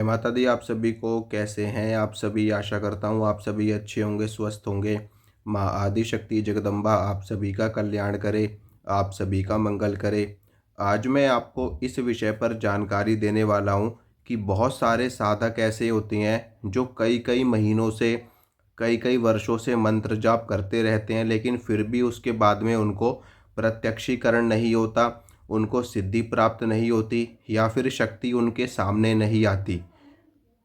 माता दी आप सभी को कैसे हैं आप सभी। आशा करता हूँ आप सभी अच्छे होंगे, स्वस्थ होंगे। माँ आदि शक्ति जगदम्बा आप सभी का कल्याण करे, आप सभी का मंगल करे। आज मैं आपको इस विषय पर जानकारी देने वाला हूँ कि बहुत सारे साधक ऐसे होते हैं जो कई कई महीनों से, कई कई वर्षों से मंत्र जाप करते रहते हैं, लेकिन फिर भी उसके बाद में उनको प्रत्यक्षीकरण नहीं होता, उनको सिद्धि प्राप्त नहीं होती या फिर शक्ति उनके सामने नहीं आती।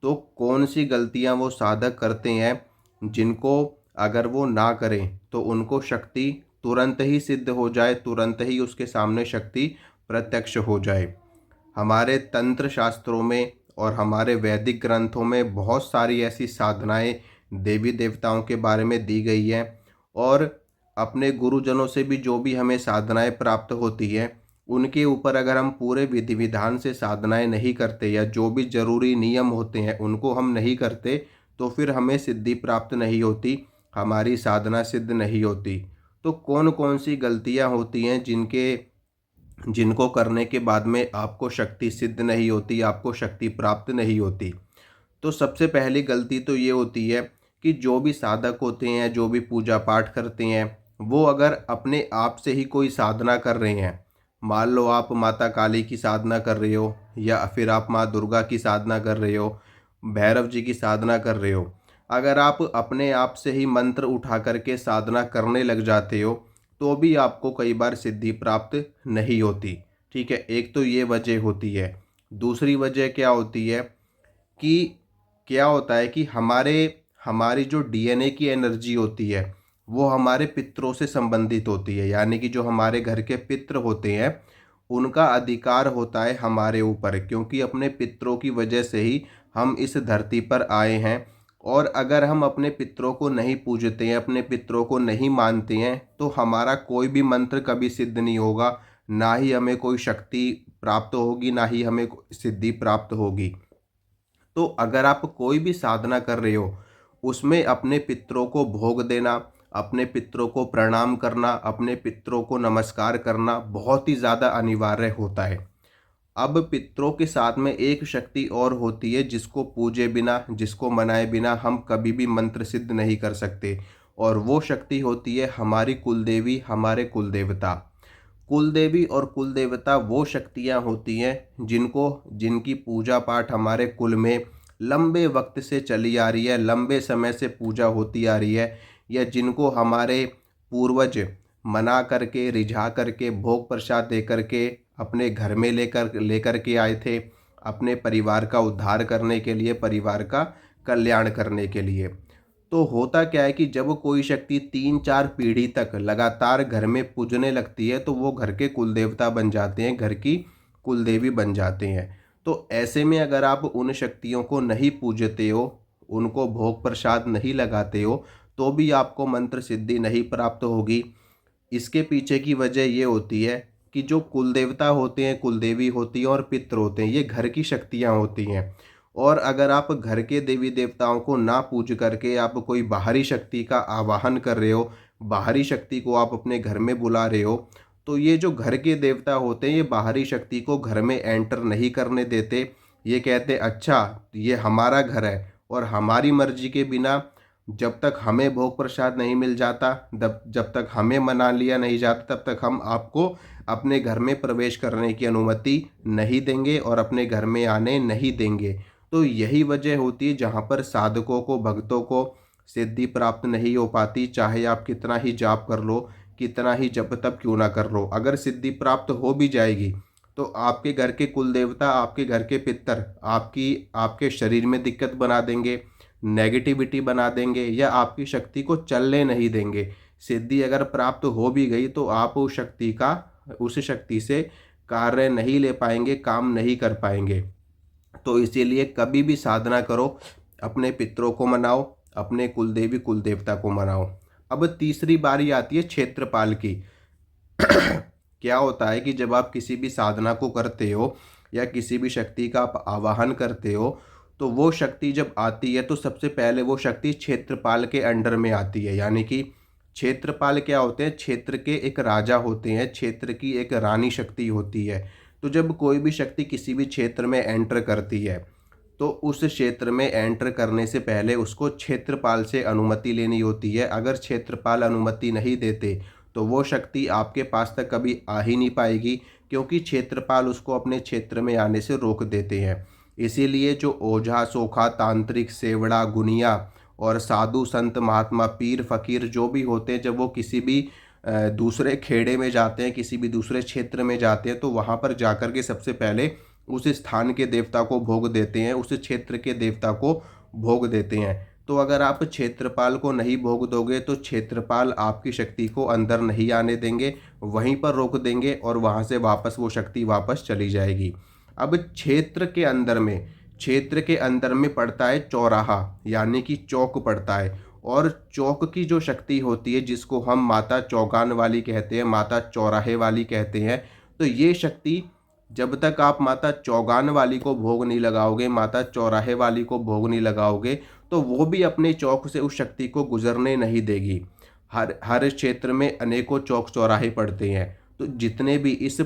तो कौन सी गलतियां वो साधक करते हैं जिनको अगर वो ना करें तो उनको शक्ति तुरंत ही सिद्ध हो जाए, तुरंत ही उसके सामने शक्ति प्रत्यक्ष हो जाए। हमारे तंत्र शास्त्रों में और हमारे वैदिक ग्रंथों में बहुत सारी ऐसी साधनाएं देवी देवताओं के बारे में दी गई हैं, और अपने गुरुजनों से भी जो भी हमें साधनाएं प्राप्त होती हैं उनके ऊपर अगर हम पूरे विधि विधान से साधनाएं नहीं करते या जो भी जरूरी नियम होते हैं उनको हम नहीं करते तो फिर हमें सिद्धि प्राप्त नहीं होती, हमारी साधना सिद्ध नहीं होती। तो कौन कौन सी गलतियां होती हैं जिनको करने के बाद में आपको शक्ति सिद्ध नहीं होती, आपको शक्ति प्राप्त नहीं होती। तो सबसे पहली गलती तो ये होती है कि जो भी साधक होते हैं, जो भी पूजा पाठ करते हैं, वो अगर अपने आप से ही कोई साधना कर रहे हैं, मान लो आप माता काली की साधना कर रहे हो या फिर आप माँ दुर्गा की साधना कर रहे हो, भैरव जी की साधना कर रहे हो, अगर आप अपने आप से ही मंत्र उठा करके साधना करने लग जाते हो तो भी आपको कई बार सिद्धि प्राप्त नहीं होती। ठीक है, एक तो ये वजह होती है। दूसरी वजह क्या होती है कि क्या होता है कि हमारी जो डीएनए की एनर्जी होती है वो हमारे पितरों से संबंधित होती है, यानी कि जो हमारे घर के पितृ होते हैं उनका अधिकार होता है हमारे ऊपर, क्योंकि अपने पितरों की वजह से ही हम इस धरती पर आए हैं। और अगर हम अपने पितरों को नहीं पूजते हैं, अपने पितरों को नहीं मानते हैं, तो हमारा कोई भी मंत्र कभी सिद्ध नहीं होगा, ना ही हमें कोई शक्ति प्राप्त होगी, ना ही हमें सिद्धि प्राप्त होगी। तो अगर आप कोई भी साधना कर रहे हो उसमें अपने पितरों को भोग देना, अपने पितरों को प्रणाम करना, अपने पितरों को नमस्कार करना बहुत ही ज़्यादा अनिवार्य होता है। अब पितरों के साथ में एक शक्ति और होती है जिसको पूजे बिना, जिसको मनाए बिना हम कभी भी मंत्र सिद्ध नहीं कर सकते, और वो शक्ति होती है हमारी कुलदेवी, हमारे कुलदेवता। कुलदेवी और कुलदेवता वो शक्तियाँ होती हैं जिनको जिनकी पूजा पाठ हमारे कुल में लंबे वक्त से चली आ रही है, लंबे समय से पूजा होती आ रही है, या जिनको हमारे पूर्वज मना करके, रिझा करके, भोग प्रसाद दे करके अपने घर में लेकर लेकर के आए थे, अपने परिवार का उद्धार करने के लिए, परिवार का कल्याण करने के लिए। तो होता क्या है कि जब कोई शक्ति 3-4 पीढ़ी तक लगातार घर में पूजने लगती है तो वो घर के कुलदेवता बन जाते हैं, घर की कुलदेवी बन जाते हैं। तो ऐसे में अगर आप उन शक्तियों को नहीं पूजते हो, उनको भोग प्रसाद नहीं लगाते हो, तो भी आपको मंत्र सिद्धि नहीं प्राप्त होगी। इसके पीछे की वजह ये होती है कि जो कुलदेवता होते हैं, कुलदेवी होती हैं और पितृ होते हैं, ये घर की शक्तियाँ होती हैं। और अगर आप घर के देवी देवताओं को ना पूज करके आप कोई बाहरी शक्ति का आवाहन कर रहे हो, बाहरी शक्ति को आप अपने घर में बुला रहे हो, तो ये जो घर के देवता होते हैं ये बाहरी शक्ति को घर में एंटर नहीं करने देते। ये कहते अच्छा ये हमारा घर है और हमारी मर्जी के बिना जब तक हमें भोग प्रसाद नहीं मिल जाता, जब तक हमें मना लिया नहीं जाता, तब तक हम आपको अपने घर में प्रवेश करने की अनुमति नहीं देंगे और अपने घर में आने नहीं देंगे। तो यही वजह होती है जहाँ पर साधकों को, भक्तों को सिद्धि प्राप्त नहीं हो पाती, चाहे आप कितना ही जाप कर लो, कितना ही जप तप क्यों ना कर लो। अगर सिद्धि प्राप्त हो भी जाएगी तो आपके घर के कुल देवता, आपके घर के पितर आपके शरीर में दिक्कत बना देंगे, नेगेटिविटी बना देंगे, या आपकी शक्ति को चलने नहीं देंगे। सिद्धि अगर प्राप्त हो भी गई तो आप उस शक्ति से कार्य नहीं ले पाएंगे, काम नहीं कर पाएंगे। तो इसीलिए कभी भी साधना करो, अपने पितरों को मनाओ, अपने कुलदेवी कुलदेवता को मनाओ। अब तीसरी बारी आती है क्षेत्रपाल की। क्या होता है कि जब आप किसी भी साधना को करते हो या किसी भी शक्ति का आप आवाहन करते हो, तो वो शक्ति जब आती है तो सबसे पहले वो शक्ति क्षेत्रपाल के अंडर में आती है। यानी कि क्षेत्रपाल क्या होते हैं? क्षेत्र के एक राजा होते हैं, क्षेत्र की एक रानी शक्ति होती है। तो जब कोई भी शक्ति किसी भी क्षेत्र में एंटर करती है तो उस क्षेत्र में एंटर करने से पहले उसको क्षेत्रपाल से अनुमति लेनी होती है। अगर क्षेत्रपाल अनुमति नहीं देते तो वो शक्ति आपके पास तक कभी आ ही नहीं पाएगी, क्योंकि क्षेत्रपाल उसको अपने क्षेत्र में आने से रोक देते हैं। इसीलिए जो ओझा, सोखा, तांत्रिक, सेवड़ा, गुनिया और साधु, संत, महात्मा, पीर, फ़कीर जो भी होते हैं, जब वो किसी भी दूसरे खेड़े में जाते हैं, किसी भी दूसरे क्षेत्र में जाते हैं, तो वहाँ पर जाकर के सबसे पहले उस स्थान के देवता को भोग देते हैं, उस क्षेत्र के देवता को भोग देते हैं। तो अगर आप क्षेत्रपाल को नहीं भोग दोगे तो क्षेत्रपाल आपकी शक्ति को अंदर नहीं आने देंगे, वहीं पर रोक देंगे और वहाँ से वापस वो शक्ति वापस चली जाएगी। अब क्षेत्र के अंदर में पड़ता है चौराहा, यानी कि चौक पड़ता है। और चौक की जो शक्ति होती है, जिसको हम माता चौगान वाली कहते हैं, माता चौराहे वाली कहते हैं, तो ये शक्ति जब तक आप माता चौगान वाली को भोग नहीं लगाओगे, माता चौराहे वाली को भोग नहीं लगाओगे, तो वो भी अपने चौक से उस शक्ति को गुजरने नहीं देगी। हर हर क्षेत्र में अनेकों चौक चौराहे पड़ते हैं। तो जितने भी इस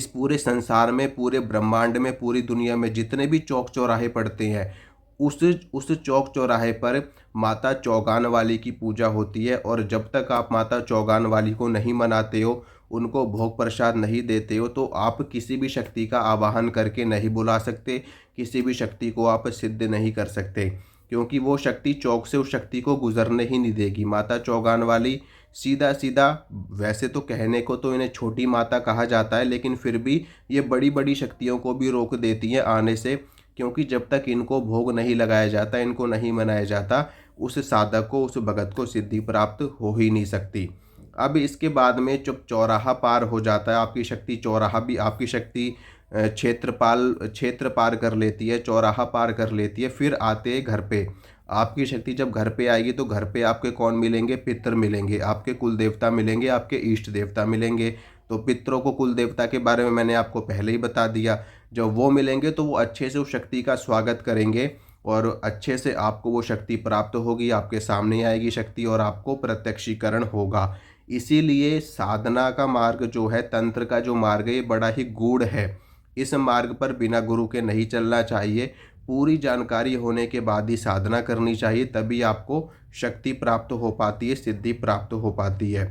पूरे संसार में, पूरे ब्रह्मांड में, पूरी दुनिया में जितने भी चौक चौराहे पड़ते हैं, उस चौक चौराहे पर माता चौगान वाली की पूजा होती है। और जब तक आप माता चौगान वाली को नहीं मनाते हो, उनको भोग प्रसाद नहीं देते हो, तो आप किसी भी शक्ति का आवाहन करके नहीं बुला सकते, किसी भी शक्ति को आप सिद्ध नहीं कर सकते, क्योंकि वो शक्ति चौक से उस शक्ति को गुजरने ही नहीं देगी। माता चौगान वाली सीधा सीधा, वैसे तो कहने को तो इन्हें छोटी माता कहा जाता है, लेकिन फिर भी ये बड़ी बड़ी शक्तियों को भी रोक देती हैं आने से, क्योंकि जब तक इनको भोग नहीं लगाया जाता, इनको नहीं मनाया जाता, उस साधक को, उस भगत को सिद्धि प्राप्त हो ही नहीं सकती। अब इसके बाद में जब चौराहा पार हो जाता है, आपकी शक्ति चौराहा भी, आपकी शक्ति क्षेत्र पार कर लेती है, चौराहा पार कर लेती है, फिर आते हैं घर पे। आपकी शक्ति जब घर पे आएगी तो घर पे आपके कौन मिलेंगे? पितर मिलेंगे, आपके कुल देवता मिलेंगे, आपके इष्ट देवता मिलेंगे। तो पितरों को, कुल देवता के बारे में मैंने आपको पहले ही बता दिया। जब वो मिलेंगे तो वो अच्छे से उस शक्ति का स्वागत करेंगे और अच्छे से आपको वो शक्ति प्राप्त होगी, आपके सामने आएगी शक्ति और आपको प्रत्यक्षीकरण होगा। इसीलिए साधना का मार्ग जो है, तंत्र का जो मार्ग है, ये बड़ा ही गूढ़ है। इस मार्ग पर बिना गुरु के नहीं चलना चाहिए। पूरी जानकारी होने के बाद ही साधना करनी चाहिए, तभी आपको शक्ति प्राप्त हो पाती है, सिद्धि प्राप्त हो पाती है।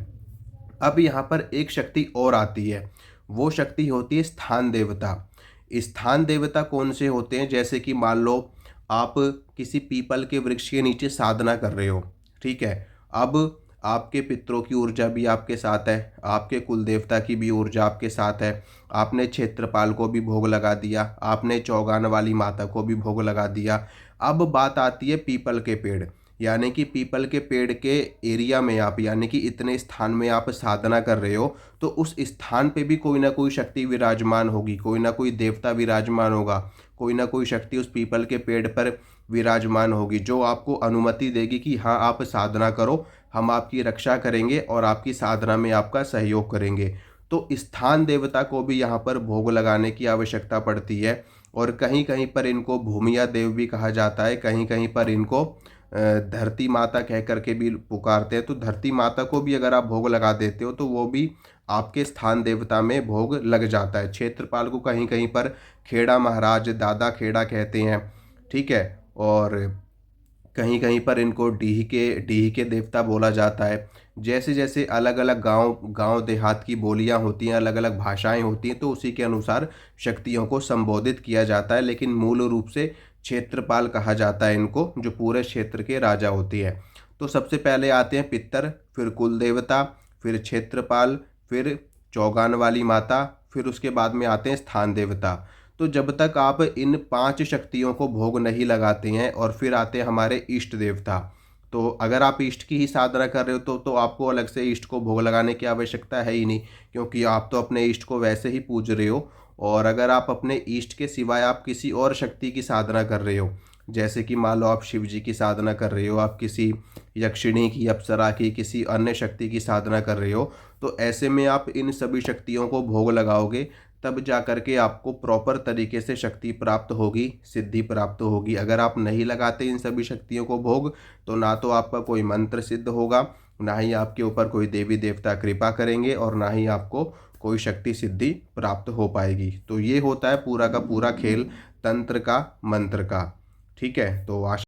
अब यहाँ पर एक शक्ति और आती है, वो शक्ति होती है स्थान देवता। स्थान देवता कौन से होते हैं? जैसे कि मान लो आप किसी पीपल के वृक्ष के नीचे साधना कर रहे हो, ठीक है। अब आपके पितरों की ऊर्जा भी आपके साथ है, आपके कुल देवता की भी ऊर्जा आपके साथ है। आपने क्षेत्रपाल को भी भोग लगा दिया, आपने चौगान वाली माता को भी भोग लगा दिया। अब बात आती है पीपल के पेड़, यानी कि पीपल के पेड़ के एरिया में आप, यानी कि इतने स्थान में आप साधना कर रहे हो, तो उस स्थान पे भी कोई ना कोई शक्ति विराजमान होगी, कोई ना कोई देवता विराजमान होगा, कोई ना कोई शक्ति उस पीपल के पेड़ पर विराजमान होगी, जो आपको अनुमति देगी कि हाँ, आप साधना करो, हम आपकी रक्षा करेंगे और आपकी साधना में आपका सहयोग करेंगे। तो स्थान देवता को भी यहाँ पर भोग लगाने की आवश्यकता पड़ती है। और कहीं कहीं पर इनको भूमिया देव भी कहा जाता है, कहीं कहीं पर इनको धरती माता कह करके भी पुकारते हैं। तो धरती माता को भी अगर आप भोग लगा देते हो तो वो भी आपके स्थान देवता में भोग लग जाता है। क्षेत्रपाल को कहीं कहीं पर खेड़ा महाराज, दादा खेड़ा कहते हैं, ठीक है। और कहीं कहीं पर इनको डीह के देवता बोला जाता है। जैसे जैसे अलग अलग गांव देहात की बोलियां होती हैं, अलग अलग भाषाएं होती हैं, तो उसी के अनुसार शक्तियों को संबोधित किया जाता है, लेकिन मूल रूप से क्षेत्रपाल कहा जाता है इनको, जो पूरे क्षेत्र के राजा होती है। तो सबसे पहले आते हैं पितर, फिर कुल देवता, फिर क्षेत्रपाल, फिर चौगान वाली माता, फिर उसके बाद में आते हैं स्थान देवता। तो जब तक आप इन 5 शक्तियों को भोग नहीं लगाते हैं, और फिर आते हैं हमारे इष्ट देवता। तो अगर आप इष्ट की ही साधना कर रहे हो तो आपको अलग से इष्ट को भोग लगाने की आवश्यकता है ही नहीं, क्योंकि आप तो अपने इष्ट को वैसे ही पूज रहे हो। और अगर आप अपने इष्ट के सिवाय आप किसी और शक्ति की साधना कर रहे हो, जैसे कि मान लो आप शिव जी की साधना कर रहे हो, आप किसी यक्षिणी की, अप्सरा की, किसी अन्य शक्ति की साधना कर रहे हो, तो ऐसे में आप इन सभी शक्तियों को भोग लगाओगे, तब जा कर के आपको प्रॉपर तरीके से शक्ति प्राप्त होगी, सिद्धि प्राप्त होगी। अगर आप नहीं लगाते इन सभी शक्तियों को भोग, तो ना तो आपका कोई मंत्र सिद्ध होगा, ना ही आपके ऊपर कोई देवी देवता कृपा करेंगे, और ना ही आपको कोई शक्ति सिद्धि प्राप्त हो पाएगी। तो ये होता है पूरा का पूरा खेल तंत्र का मंत्र का। ठीक है, तो आशा